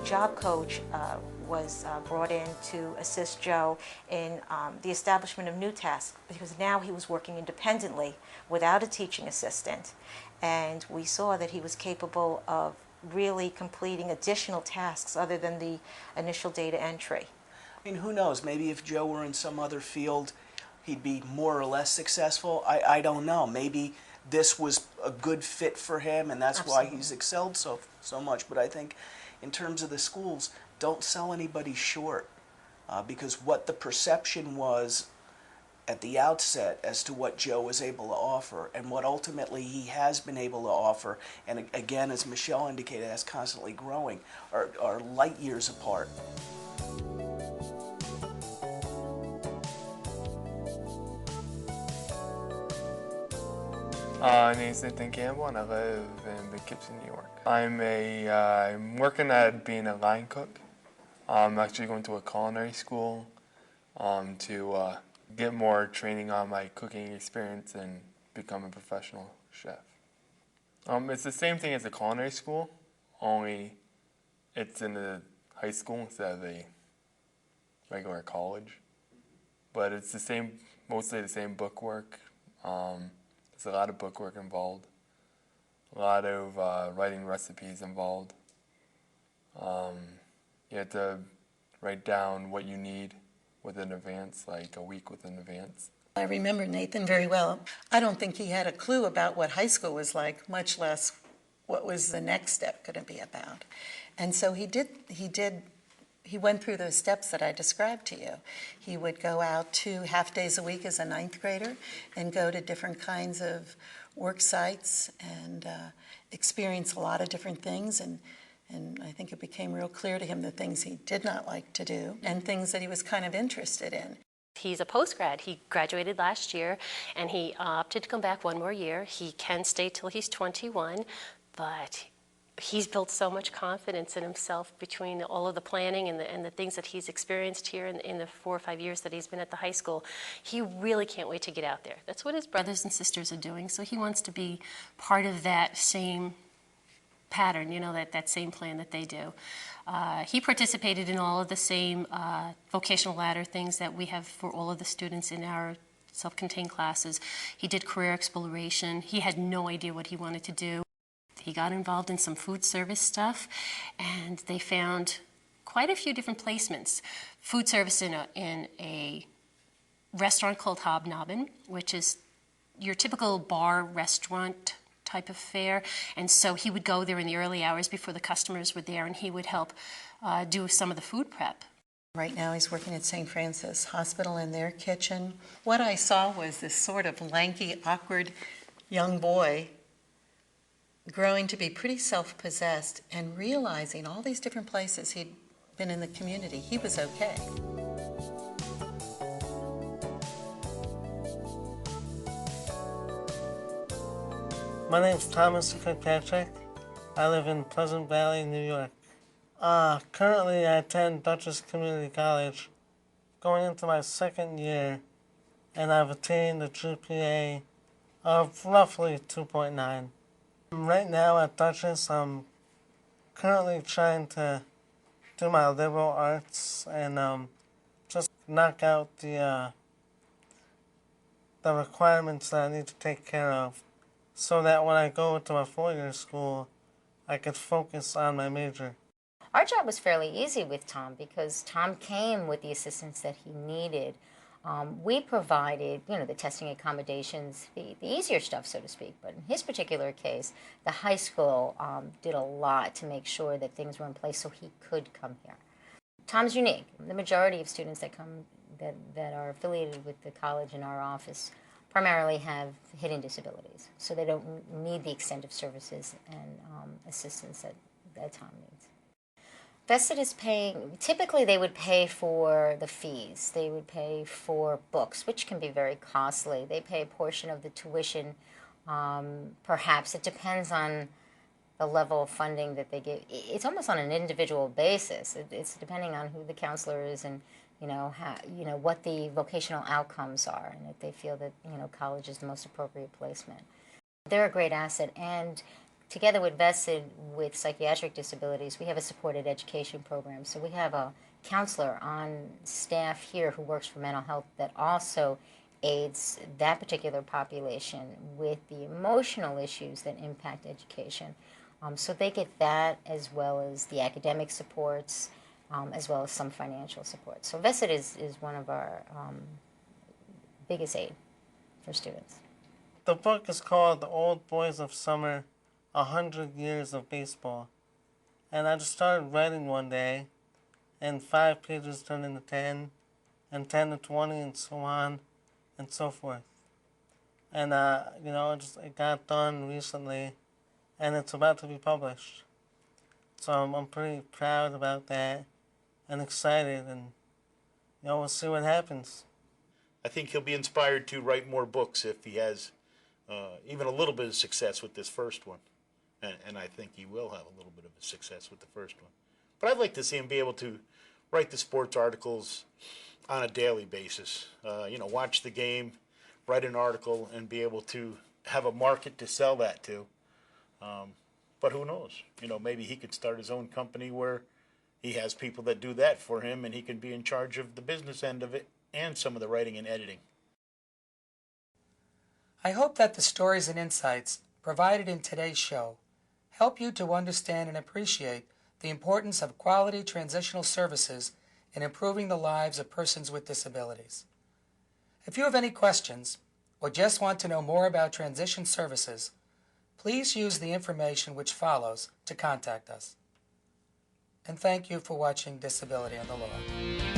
job coach was brought in to assist Joe in the establishment of new tasks, because now he was working independently without a teaching assistant, and we saw that he was capable of really completing additional tasks other than the initial data entry. I mean, who knows? Maybe if Joe were in some other field, he'd be more or less successful. I don't know. Maybe this was a good fit for him, and that's Absolutely. why he's excelled so much. But I think, in terms of the schools, don't sell anybody short, because what the perception was at the outset as to what Joe was able to offer and what ultimately he has been able to offer, and again, as Michelle indicated, that's constantly growing, are light years apart. My name is Nathan Campbell, and I live in Poughkeepsie, New York. I'm working at being a line cook. I'm actually going to a culinary school to get more training on my cooking experience and become a professional chef. It's the same thing as a culinary school, only it's in a high school instead of a regular college. But it's the same, mostly the same bookwork. There's a lot of bookwork involved, a lot of writing recipes involved. You have to write down what you need within advance, like a week within advance. I remember Nathan very well. I don't think he had a clue about what high school was like, much less what was the next step going to be about. And so he went through those steps that I described to you. He would go out 2 half days a week as a 9th grader and go to different kinds of work sites and experience a lot of different things. And I think it became real clear to him the things he did not like to do and things that he was kind of interested in. He's a post-grad. He graduated last year, and he opted to come back one more year. He can stay till he's 21, but he's built so much confidence in himself between all of the planning and the things that he's experienced here in the 4 or 5 years that he's been at the high school. He really can't wait to get out there. That's what his brothers and sisters are doing, so he wants to be part of that same pattern, you know, that same plan that they do. He participated in all of the same vocational ladder things that we have for all of the students in our self-contained classes. He did career exploration. He had no idea what he wanted to do. He got involved in some food service stuff, and they found quite a few different placements. Food service in a restaurant called Hobnobbin, which is your typical bar restaurant type of fare, and so he would go there in the early hours before the customers were there, and he would help do some of the food prep. Right now he's working at St. Francis Hospital in their kitchen. What I saw was this sort of lanky, awkward young boy growing to be pretty self-possessed and realizing all these different places he'd been in the community, he was okay. My name's Thomas Kirkpatrick. I live in Pleasant Valley, New York. Currently I attend Dutchess Community College, going into my 2nd year, and I've attained a GPA of roughly 2.9. Right now at Dutchess, I'm currently trying to do my liberal arts and just knock out the requirements that I need to take care of, so that when I go to my 4-year school, I could focus on my major. Our job was fairly easy with Tom because Tom came with the assistance that he needed. We provided, you know, the testing accommodations, the easier stuff, so to speak. But in his particular case, the high school did a lot to make sure that things were in place so he could come here. Tom's unique. The majority of students that come that are affiliated with the college in our office primarily have hidden disabilities, so they don't need the extent of services and assistance that Tom needs. Vested is paying, typically they would pay for the fees. They would pay for books, which can be very costly. They pay a portion of the tuition, perhaps. It depends on the level of funding that they give. It's almost on an individual basis. It's depending on who the counselor is and what the vocational outcomes are, and if they feel that college is the most appropriate placement. They're a great asset, and together with Vested with psychiatric disabilities, we have a supported education program. So we have a counselor on staff here who works for mental health that also aids that particular population with the emotional issues that impact education. So they get that as well as the academic supports, as well as some financial support. So Vested is one of our biggest aid for students. The book is called The Old Boys of Summer, 100 Years of Baseball. And I just started writing one day, and 5 pages turned into 10, and 10 to 20, and so on, and so forth. And, it got done recently, and it's about to be published. So I'm pretty proud about that, and excited, and, we'll see what happens. I think he'll be inspired to write more books if he has even a little bit of success with this first one. And I think he will have a little bit of success with the first one. But I'd like to see him be able to write the sports articles on a daily basis. Watch the game, write an article, and be able to have a market to sell that to. But who knows? Maybe he could start his own company where he has people that do that for him, and he can be in charge of the business end of it and some of the writing and editing. I hope that the stories and insights provided in today's show help you to understand and appreciate the importance of quality transitional services in improving the lives of persons with disabilities. If you have any questions or just want to know more about transition services, please use the information which follows to contact us. And thank you for watching Disability on the Law.